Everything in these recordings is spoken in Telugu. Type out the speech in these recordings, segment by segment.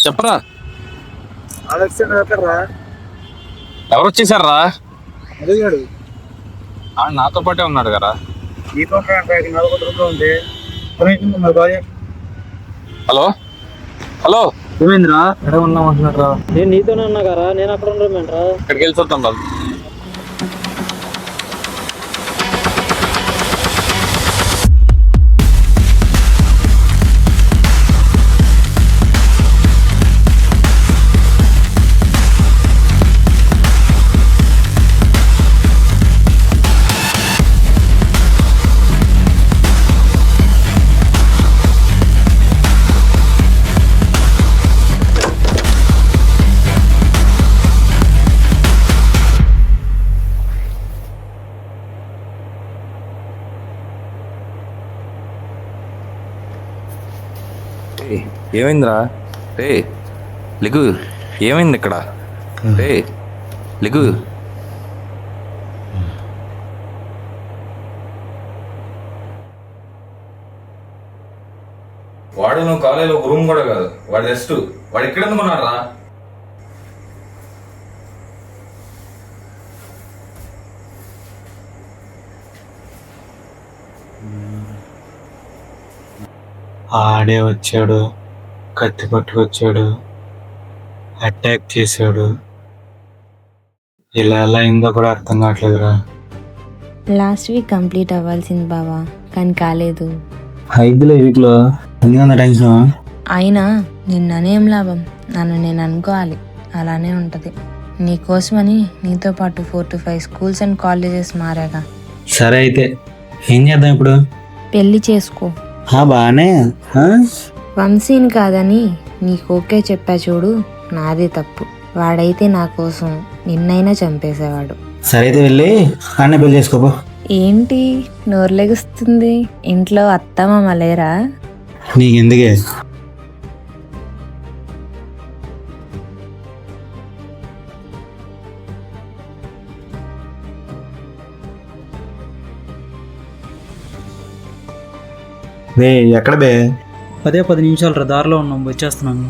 చెప్పరా. ఎక్కడరా ఎవరు వచ్చేసారా? అడిగాడు నాతో పాటే ఉన్నాడు కదా. నీతో ఉంది. హలో హలో, ఏమైందిరా? ఎక్కడ ఉన్నావు అంటున్నారా? నేను నీతోనే ఉన్నా కదా, నేను అక్కడ ఉండమంటారా? ఇక్కడికి వెళ్ళి చూద్దాం వాళ్ళు. ఏమైందిరా? రే లిగు, ఏమైంది ఇక్కడ? రే లిగు. వాడు నువ్వు కాలేజీలో ఒక రూమ్ కూడా కాదు, వాడు జస్ట్ వాడు ఇక్కడ ఎందుకున్నాడు రా? ఆడే వచ్చాడు, కత్తి పట్టుకొచ్చాడు, అటాక్ చేశాడు. ఇలా ఎలా అయిందో కూడా అర్థం కావట్లేదురా. లాస్ట్ వీక్ కంప్లీట్ అవ్వాల్సింది బావా, కానీ కాలేదు. ఐదులో వీక్లో ఎందుకంత టెన్షన్? అయినా నిన్ననేం లాభం, నన్ను నేను అనుకోవాలి, అలానే ఉంటుంది. నీకోసమని నీతో పాటు 4 to 5 స్కూల్స్ అండ్ కాలేజెస్ మారాగా. సరే అయితే ఏం చేద్దాం ఇప్పుడు? పెళ్లి చేసుకో. బానే. వంశీని కాదని నీకు ఓకే చెప్పా చూడు, నాదే తప్పు. వాడైతే నా కోసం నిన్నైనా చంపేసేవాడు. సరే అయితే వెళ్ళి అన్న పెళ్లి చేసుకోపో. ఏంటి నోరులెగుస్తుంది? ఇంట్లో అత్తమ్మ లేరా? నీకెందుకే? రే ఎక్కడ బే? అదే 10 నిమిషాలు దారిలో ఉన్నాం, వచ్చేస్తున్నాను.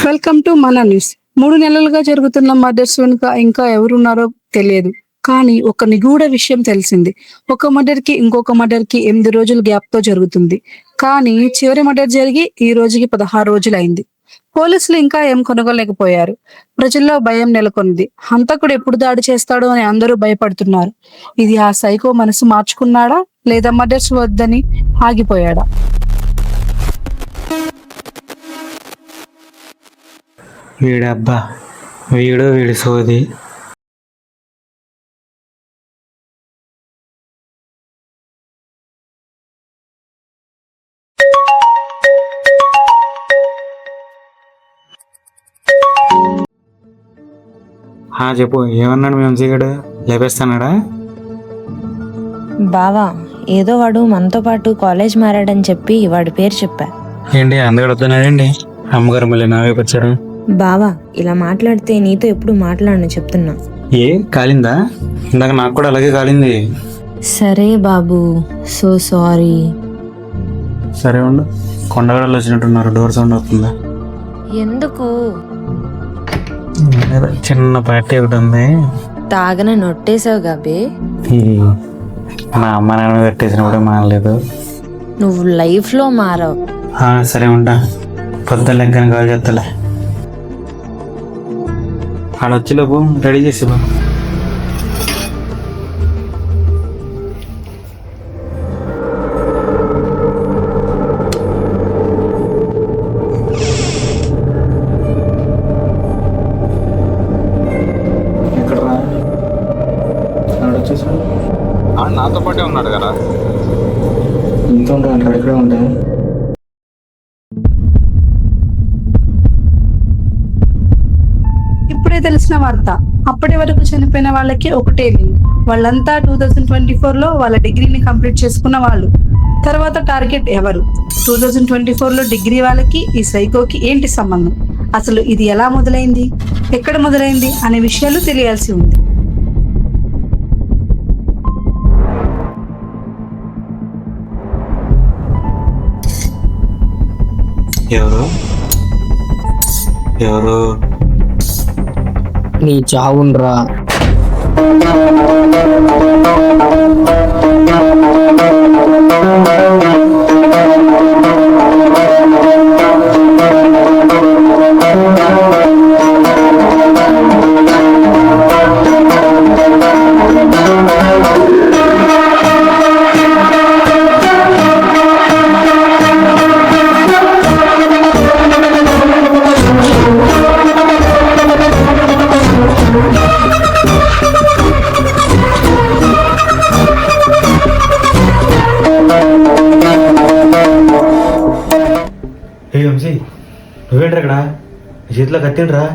వెల్కమ్ టు మన న్యూస్. 3 నెలలుగా జరుగుతున్న మర్డర్స్ వెనుక ఇంకా ఎవరున్నారో తెలియదు, కానీ ఒక నిగూఢ విషయం తెలిసింది. ఒక మర్డర్ కి ఇంకొక మర్డర్ కి 8 రోజుల గ్యాప్ తో జరుగుతుంది. కానీ చివరి మర్డర్ జరిగి ఈ రోజుకి 16 రోజులు అయింది. పోలీసులు ఇంకా ఏం కనుగొనలేకపోయారు. ప్రజల్లో భయం నెలకొంది. హంతకుడు ఎప్పుడు దాడి చేస్తాడో అని అందరూ భయపడుతున్నారు. ఇది ఆ సైకో మనసు మార్చుకున్నాడా, లేదా మర్డర్స్ వద్దని ఆగిపోయాడా? వీడబ్బా, వీడి సోది. చెప్పు, ఏమన్నాడు మీ వంశీగాడు? లేపేస్తానాడా? బావా, ఏదో వాడు మనతో పాటు కాలేజ్ మారాడని చెప్పి వాడి పేరు చెప్పా. ఏంటి అందగడు వస్తున్నాడండి? అమ్మగారు మళ్ళీ నా వైపు వచ్చారు. బావా, ఇలా మాట్లాడితే నీతో ఎప్పుడు మాట్లాడను చెప్తున్నా. కాలిందా? ఇందాక నాకు కూడా అలాగే కాలింది. సరే బాబు, సో సారీ. సరే ఉండు, కొండగడలు వచ్చినట్టున్నారు. డోర్ సౌండ్ అవుతుందా? ఎందుకు? చిన్న పార్టీ ఒకటి ఉంది. తాగన నొట్టేసావు గాబే. మా అమ్మ నాన్న పెట్టేసినప్పుడే మానలేదు. నువ్వు లైఫ్ లో మారవు. సరే ఉంటా, పొద్దున్న లెక్కన కాల్ చేస్తలే. ఆడొచ్చేలోపు రెడీ చేసి బా. నాతో పాటే ఉన్నాడు కదా. ఇంత ఉంటాయి, ఇక్కడే ఉంటాయి. ఇప్పుడే తెలిసిన వార్త. అప్పటి వరకు చనిపోయిన వాళ్ళకి ఒకటే లింక్. వాళ్ళంతా 2024లో వాళ్ళ డిగ్రీని కంప్లీట్ చేసుకున్న వాళ్ళు. తర్వాత టార్గెట్ ఎవరు? 2024లో డిగ్రీ వాళ్ళకి ఈ సైకోకి ఏంటి సంబంధం? అసలు ఇది ఎలా మొదలైంది, ఎక్కడ మొదలైంది అనే విషయాలు తెలియాల్సి ఉంది. ఎవరు నీ చావుండ్రా. ఏ వంశీ, నువ్వేంట్రా ఇక్కడ? చేతిలో కత్తిండ్రా.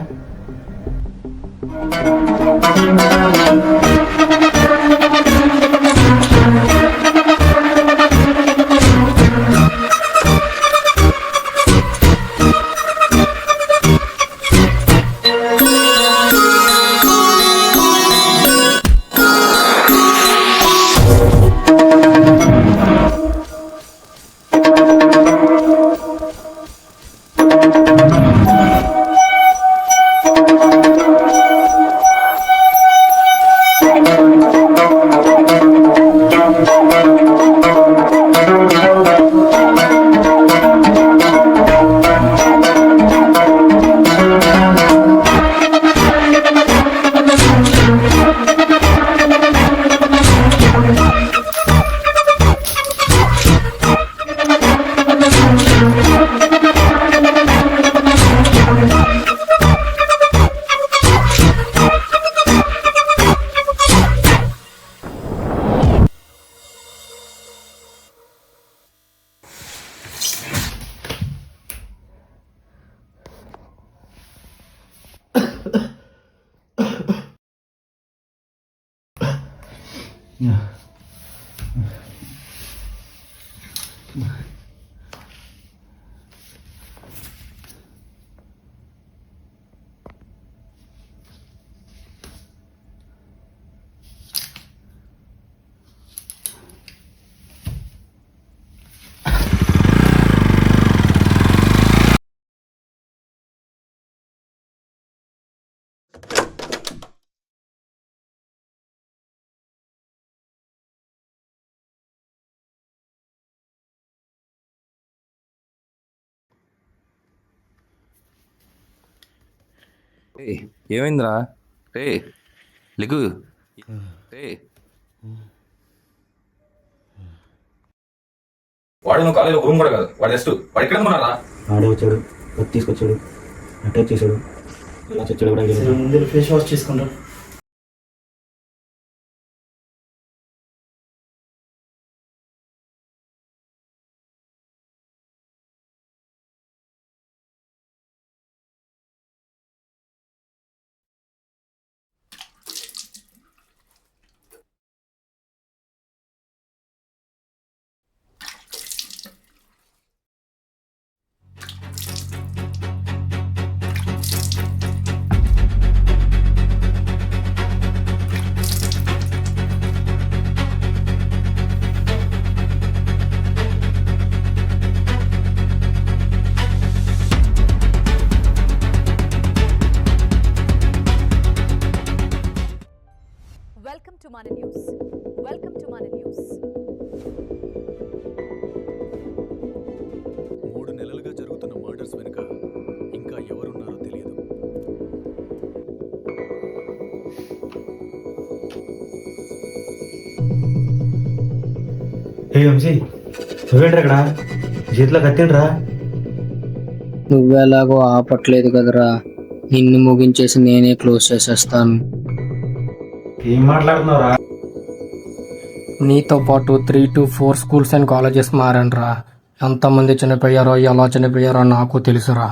ఏమైందిరా? రే లిగు రే. వాడు నువ్వు కాలేజీలో రూమ్ కూడా కాదు. వాడు జస్ట్ వాడు ఎక్కడ ఉన్నారా? ఆడే వచ్చాడు, కత్తి తీసుకొచ్చాడు, అటాక్ చేశాడు. ఎలా చచ్చాడు కూడా ఫేస్ వాష్ చేసుకుంటా. Welcome to Mana News. Welcome to Mana News. 3 నెలలుగా జరుగుతున్న మర్డర్స్ వెనుక ఇంకా ఎవరున్నారో తెలియదు. ఏ వంశీ, నువ్వేంట్రా ఇక్కడ? చేతిలో కత్తిండ్రా. నువ్వెలాగో ఆపట్లేదు కదరా, నిన్ను ముగించేసి నేనే క్లోజ్ చేసేస్తాను. ఏం మాట్లాడుతున్నావురా? నీతో పాటు 3 to 4 స్కూల్స్ అండ్ కాలేజెస్ మారనరా. ఎంతమంది చనిపోయారో ఎలా చనిపోయారో నాకు తెలుసురా.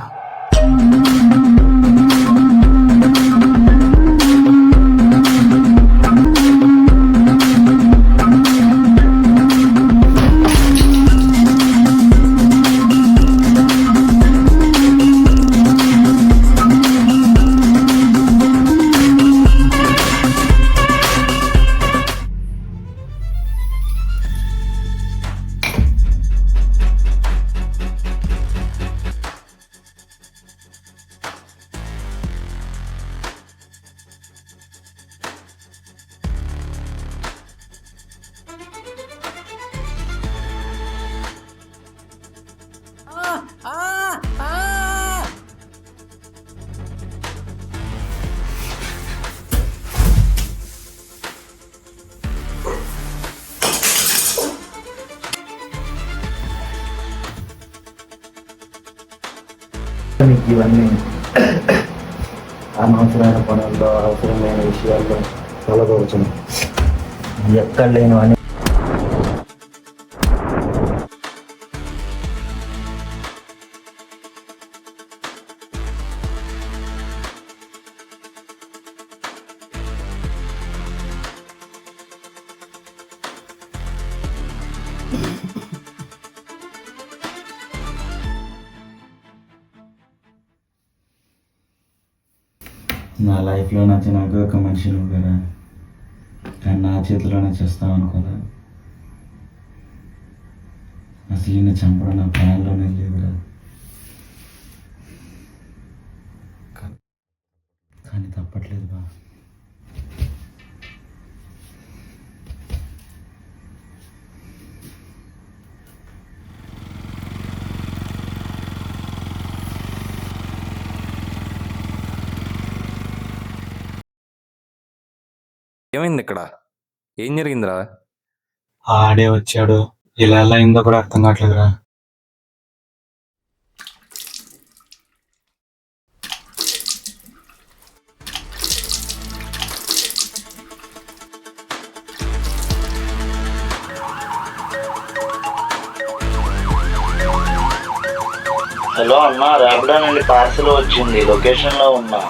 ఇవన్నీ అనవసరమైన పనుల్లో అవసరమైన విషయాల్లో తలదూర్చడం ఎక్కడ లేనివని నా లైఫ్లో నచ్చినాక ఒక మనిషి నువ్వు కదా, కానీ నా చేతిలోనే చేస్తావు అనుకోదా. అసలు నిన్ను చంపడం నా ప్లాన్లోనే లేదురా, కానీ తప్పట్లేదు బా. ఏమైంది ఇక్కడ? ఏం జరిగిందిరా? ఆడే వచ్చాడు, ఇలా ఎలా అయిందో కూడా అర్థం కావట్లేదురా. హలో అన్న, ర్యాపిడో నుండి పార్సల్ వచ్చింది, లొకేషన్లో ఉన్నా.